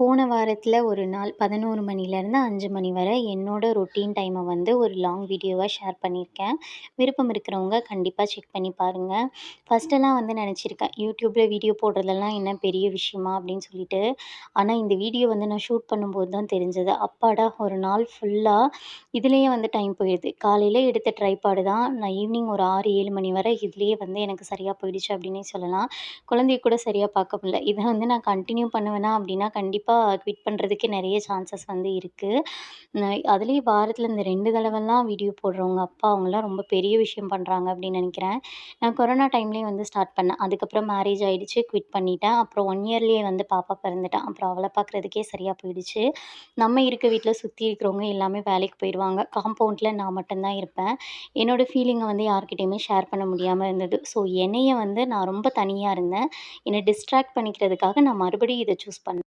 போன வாரத்துல ஒரு நாள் 11 மணிலேருந்து 5 மணி வரை என்னோட ரொட்டீன் டைமை வந்து ஒரு லாங் வீடியோவா ஷேர் பண்ணியிருக்கேன். விருப்பம் இருக்கிறவங்க கண்டிப்பா செக் பண்ணி பாருங்க. ஃபர்ஸ்ட்டெல்லாம் வந்து நெனச்சிருக்கேன், யூடியூப்ல வீடியோ போடுறதெல்லாம் என்ன பெரிய விஷயமா அப்படின்னு சொல்லிட்டு. ஆனா இந்த வீடியோ வந்து நான் ஷூட் பண்ணும்போது தான் தெரிஞ்சது. அப்பாடா! ஒரு நாள் ஃபுல்லா இதுலயே வந்து டைம் போயிருது. காலையில எடுத்த ட்ரைபாடு தான் நான் ஈவினிங் ஒரு 6, 7 மணி வரை இதுலயே வந்து எனக்கு சரியா போயிடுச்சு அப்படின்னே சொல்லலாம். குழந்தைய கூட சரியா பார்க்க முடியல. இத வந்து நான் கன்டின்யூ பண்ணுவேனா அப்படின்னா, கண்டிப்பா குவிட் பண்றதுக்கு நெறைய சான்சஸ் வந்து இருக்கு. அதுலயும் வாரத்துல இந்த 2 தடவலாம் வீடியோ போடுறவங்க அப்பா, அவங்கலாம் ரொம்ப பெரிய விஷயம் பண்றாங்க அப்படின்னு நெனைக்கிறேன். நான் கொரோனா டைம்லயே வந்து ஸ்டார்ட் பண்ணேன். அதுக்கப்புறம் மேரேஜ் ஆயிடுச்சு, குவிட் பண்ணிட்டேன். அப்புறம் 1 இயர்லயே வந்து பாப்பா பிறந்துட்டா. அப்புறம் அவள பார்க்குறதுக்கே சரியா போயிடுச்சு. நம்ம இருக்க வீட்ல சுத்தி இருக்கிறவங்க எல்லாமே வேலைக்கு போயிருவாங்க. காம்பவுண்ட்ல நான் மட்டும் தான் இருப்பேன். என்னோட ஃபீலிங்க வந்து யார்கிட்டயுமே ஷேர் பண்ண முடியாம இருந்தது. ஸோ என்னைய வந்து நான் ரொம்ப தனியா இருந்தேன். என்ன டிஸ்ட்ராக்ட் பண்ணிக்கிறதுக்காக நான் மறுபடியும் இத சூஸ் பண்ணேன்.